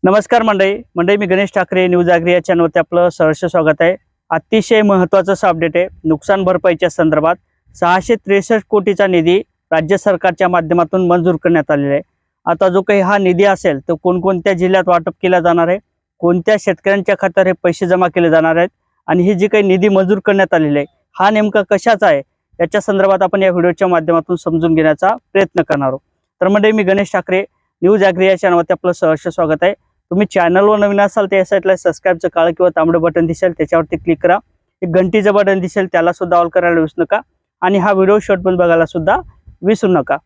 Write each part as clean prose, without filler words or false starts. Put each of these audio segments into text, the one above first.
नमस्कार मंडळी मी गणेश ठाकरे न्यूज आगरी या चॅनलवरती आपलं सहर्ष स्वागत आहे। अतिशय महत्त्वाचं असं अपडेट आहे। नुकसान भरपाईच्या संदर्भात 663 कोटीचा निधी राज्य सरकारच्या माध्यमातून मंजूर करण्यात आलेला आहे। आता जो काही हा निधी असेल तो कोणकोणत्या जिल्ह्यात वाटप केला जाणार आहे, कोणत्या शेतकऱ्यांच्या खात्यावर हे पैसे जमा केले जाणार आहेत आणि ही जी काही निधी मंजूर करण्यात आलेला आहे हा नेमका कशाचा आहे याच्या संदर्भात आपण या व्हिडिओच्या माध्यमातून समजून घेण्याचा प्रयत्न करणार आहोत। तर मंडळी मी गणेश ठाकरे न्यूज आगरी या चॅनलवरती आपलं सहर्ष स्वागत आहे। तुम्ही चॅनलवर नवीन असाल तर या साईडला सबस्क्राईबचं काळं किंवा तांबडं बटन दिसेल त्याच्यावरती क्लिक करा। एक घंटीचं बटन दिसेल त्याला सुद्धा ऑल करायला विसरू नका आणि हा व्हिडिओ शेवटपर्यंत बघायला सुद्धा विसरू नका।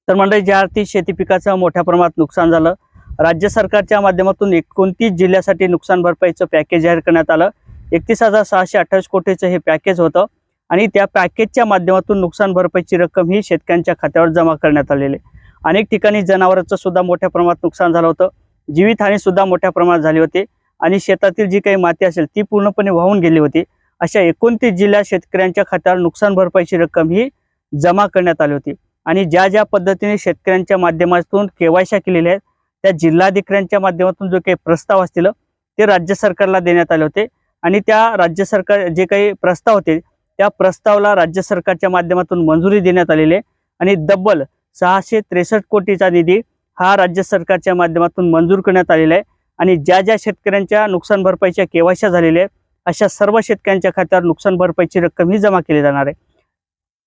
तर मंडळी ज्या अर्थी शेती पिकाचं मोठ्या प्रमाणात नुकसान झालं, राज्य सरकारच्या माध्यमातून 29 जिल्ह्यासाठी नुकसान भरपाईचं पॅकेज जाहीर करण्यात आलं। 31,628 कोटीचं हे पॅकेज होतं आणि त्या पॅकेजच्या माध्यमातून नुकसान भरपाईची रक्कम ही शेतकऱ्यांच्या खात्यावर जमा करण्यात आलेली आहे। अनेक ठिकाणी जनावरांचं सुद्धा मोठ्या प्रमाणात नुकसान झालं होतं, जीवितहानी सुद्धा मोठ्या प्रमाणात झाली होती आणि शेतातील जी काही माती असेल ती पूर्णपणे वाहून गेली होती। अशा 29 जिल्ह्यात शेतकऱ्यांच्या खात्यावर नुकसान भरपाईची रक्कम ही जमा करण्यात आली होती आणि ज्या पद्धतीने शेतकऱ्यांच्या माध्यमातून केवायसी केलेल्या आहेत त्या जिल्हाधिकाऱ्यांच्या माध्यमातून जो काही प्रस्ताव असतील ते राज्य सरकारला देण्यात आले होते आणि त्या राज्य सरकार जे काही प्रस्ताव होते त्या प्रस्तावाला राज्य सरकारच्या माध्यमातून मंजुरी देण्यात आलेली आहे आणि तब्बल 663 कोटीचा निधी हा राज्य सरकारच्या माध्यमातून मंजूर करण्यात आलेला आहे आणि ज्या शेतकऱ्यांच्या नुकसान भरपाईच्या केवायसी झालेल्या आहेत अशा सर्व शेतकऱ्यांच्या खात्यावर नुकसान भरपाईची रक्कम ही जमा केली जाणार आहे।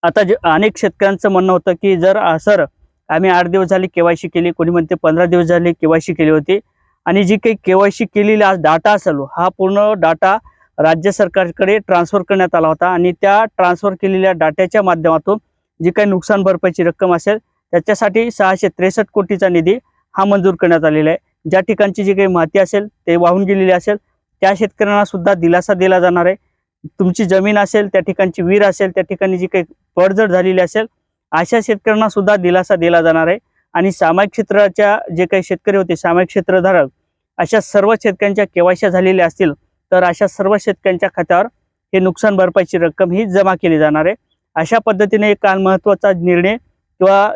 आता अनेक शेतकऱ्यांचं म्हणणं होतं की जर सर आम्ही 8 दिवस झाले केवायसी केली, कोणी म्हणते 15 दिवस झाले केवायसी केली होती आणि जी काही केवायसी केलेली आज डाटा असेल हा पूर्ण डाटा राज्य सरकारकडे ट्रान्सफर करण्यात आला होता आणि त्या ट्रान्सफर केलेल्या डाट्याच्या माध्यमातून जी काही नुकसान भरपाईची रक्कम असेल त्याच्यासाठी 663 कोटीचा निधी हा मंजूर करण्यात आलेला आहे। ज्या ठिकाणची जी काही माती असेल ते वाहून गेलेली असेल त्या शेतकऱ्यांना सुद्धा दिलासा दिला जाणार आहे। तुमची जमीन असेल त्या ठिकाणची विहीर असेल त्या ठिकाणी जी काही पडझड झालेली असेल अशा शेतकऱ्यांना सुद्धा दिलासा दिला जाणार आहे आणि सामायिक क्षेत्राच्या जे काही शेतकरी होते सामायिक क्षेत्रधारक अशा सर्व शेतकऱ्यांच्या केवायसी झालेल्या असतील तर अशा सर्व शेतकऱ्यांच्या खात्यावर हे नुकसान भरपाईची रक्कम ही जमा केली जाणार आहे। अशा पद्धतीने एक काल महत्त्वाचा निर्णय किंवा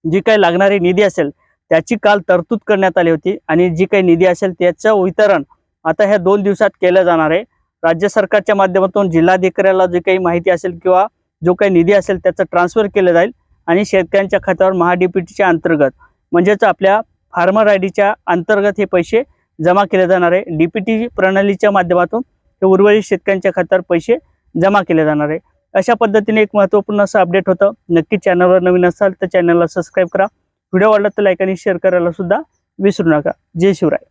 जी काही लागणारी निधी असेल त्याची काल तरतूद करण्यात आली होती आणि जी काही निधी असेल त्याचं वितरण आता ह्या 2 दिवसात केलं जाणार आहे। राज्य सरकारच्या माध्यमातून जिल्हाधिकाऱ्याला जी काही माहिती असेल किंवा जो काही निधी असेल त्याचं ट्रान्सफर केलं जाईल आणि शेतकऱ्यांच्या खात्यावर महाडीपीटीच्या अंतर्गत म्हणजेच आपल्या फार्मर आयडीच्या अंतर्गत हे पैसे जमा केले जाणार आहे। डीपीटी प्रणालीच्या माध्यमातून हे उर्वरित शेतकऱ्यांच्या खात्यावर पैसे जमा केले जाणार आहे। अशा पद्धतीने एक महत्त्वपूर्ण असं अपडेट होतं। नक्की चॅनलवर नवीन असाल तर चॅनलला सबस्क्राईब करा, व्हिडिओ आवडला तर लाईक आणि शेअर करायला सुद्धा विसरू नका। जय शिवराय।